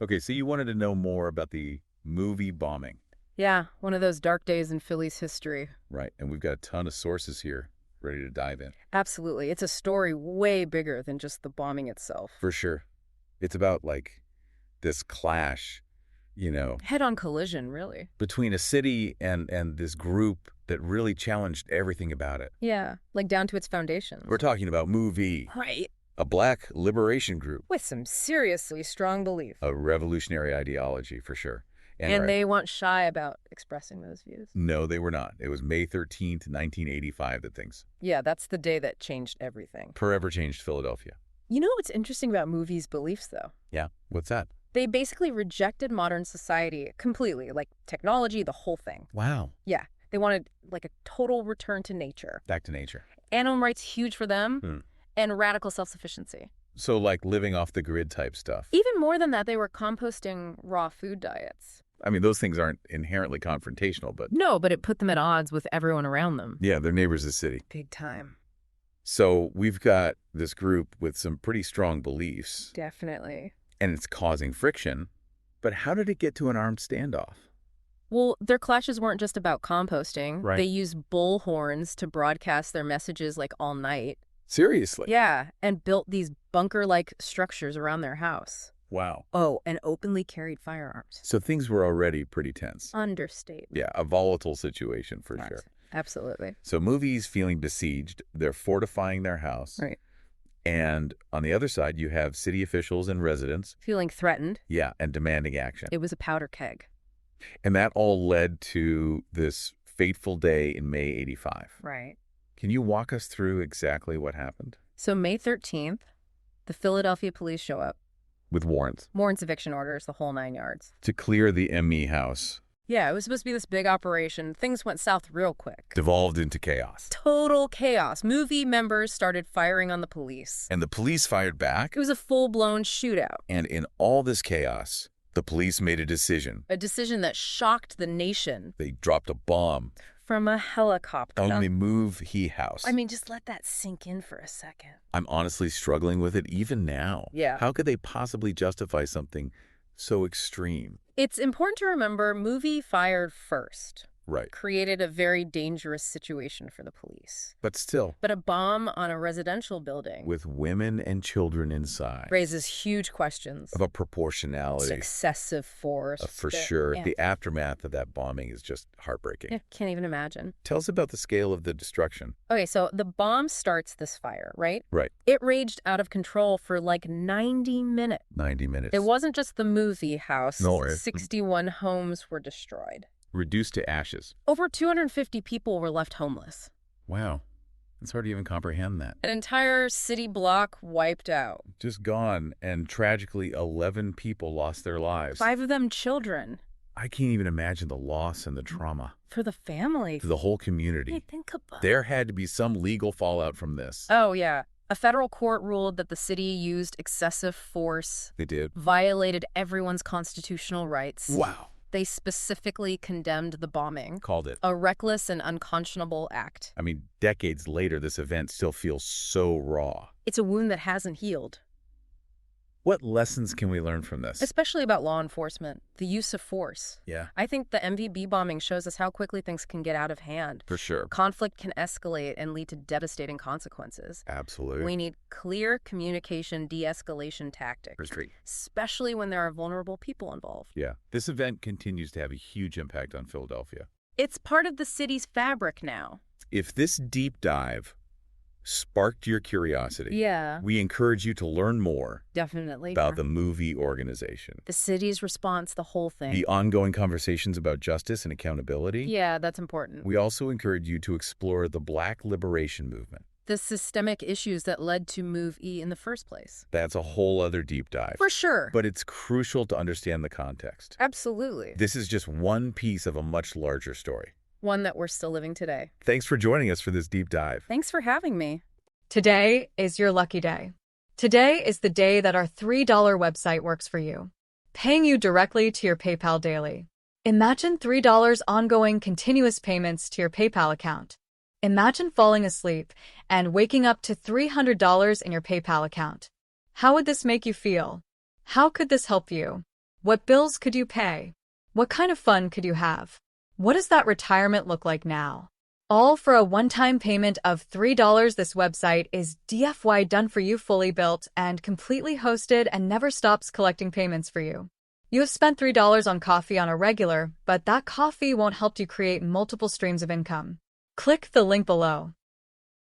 Okay, so you wanted to know more about the movie bombing, Yeah, one of those dark days in Philly's history. right? And we've got a ton of sources here ready to dive in. Absolutely. It's a story way bigger than just the bombing itself. For sure. It's about like this clash, you know, Head-on collision, really. between a city and this group that really challenged everything about it. Yeah, like down to its foundations. We're talking about MOVE, Right. a black liberation group, With some seriously strong belief. a revolutionary ideology for sure. And they weren't shy about expressing those views. No, they were not. It was May 13th, 1985 that things Yeah, that's the day that changed everything. forever changed Philadelphia. You know what's interesting about movies' beliefs, though? Yeah, what's that? They basically rejected modern society completely, like technology, the whole thing. Wow. Yeah, they wanted like a total return to nature. Back to nature. Animal rights huge for them, and radical self-sufficiency. So like living off the grid type stuff. Even more than that, they were composting raw food diets. I mean, those things aren't inherently confrontational, but No, but it put them at odds with everyone around them. yeah, they're neighbors of the city. Big time. So we've got this group with some pretty strong beliefs, Definitely. and it's causing friction. But how did it get to an armed standoff? Well, their clashes weren't just about composting. Right. They used bullhorns to broadcast their messages like all night. Seriously? Yeah, and built these bunker-like structures around their house. Wow. Oh, and openly carried firearms. So things were already pretty tense. Understatement. Yeah, a volatile situation for Right. sure. Absolutely. So movies feeling besieged, they're fortifying their house. Right. And on the other side, you have city officials and residents. Feeling threatened. Yeah, and demanding action. It was a powder keg. And that all led to this fateful day in May 85. Right. Can you walk us through exactly what happened? So May 13th, the Philadelphia police show up. With warrants. Warrants, eviction orders, the whole 9 yards. To clear the ME house. Yeah, it was supposed to be this big operation. Things went south real quick. Devolved into chaos. Total chaos. Movie members started firing on the police. And the police fired back. It was a full-blown shootout. And in all this chaos, the police made a decision. A decision that shocked the nation. They dropped a bomb From a helicopter. on the MOVE house. I mean, just let that sink in for a second. I'm honestly struggling with it even now. Yeah. How could they possibly justify something so extreme? It's important to remember movie fired first. Right. Created a very dangerous situation for the police. But still, But a bomb on a residential building with women and children inside. raises huge questions. Of a proportionality. Excessive force. For sure. Yeah. The aftermath of that bombing is just heartbreaking. Yeah, can't even imagine. Tell us about the scale of the destruction. Okay, so the bomb starts this fire, right? Right. It raged out of control for like 90 minutes. 90 minutes. It wasn't just the movie house. No, right. 61 homes were destroyed. Reduced to ashes. Over 250 people were left homeless. Wow. It's hard to even comprehend that. An entire city block wiped out. Just gone, and tragically 11 people lost their lives. 5 of them children. I can't even imagine the loss and the trauma For the family. to the whole Hey, community. think about There had to be some legal fallout from this. Oh, yeah. A federal court ruled that the city used excessive force, They did. violated everyone's constitutional rights. Wow. They specifically condemned the bombing, Called it. a reckless and unconscionable act. I mean, decades later, this event still feels so raw. It's a wound that hasn't healed, What lessons can we learn from this? especially about law enforcement, the use of force. Yeah, I think the MVB bombing shows us how quickly things can get out of hand. for sure. Conflict can escalate and lead to devastating consequences. Absolutely. We need clear communication de-escalation tactics, especially when there are vulnerable people involved. Yeah. This event continues to have a huge impact on Philadelphia. It's part of the city's fabric now. If this deep dive sparked your curiosity, Yeah, we encourage you to learn more definitely. about the MOVE organization. The city's response, the whole thing. The ongoing conversations about justice and accountability. Yeah, that's important. We also encourage you to explore the Black liberation movement. The systemic issues that led to MOVE in the first place. That's a whole other deep dive. For sure. But it's crucial to understand the context. Absolutely. This is just one piece of a much larger story. One that we're still living today. Thanks for joining us for this deep dive. Thanks for having me. Today is your lucky day. Today is the day that our $3 website works for you, paying you directly to your PayPal daily. Imagine $3 ongoing continuous payments to your PayPal account. Imagine falling asleep and waking up to $300 in your PayPal account. How would this make you feel? How could this help you? What bills could you pay? What kind of fun could you have? What does that retirement look like now? All for a one-time payment of $3. This website is DFY done for you, fully built and completely hosted, and never stops collecting payments for you. You have spent $3 on coffee on a regular, but that coffee won't help you create multiple streams of income. Click the link below.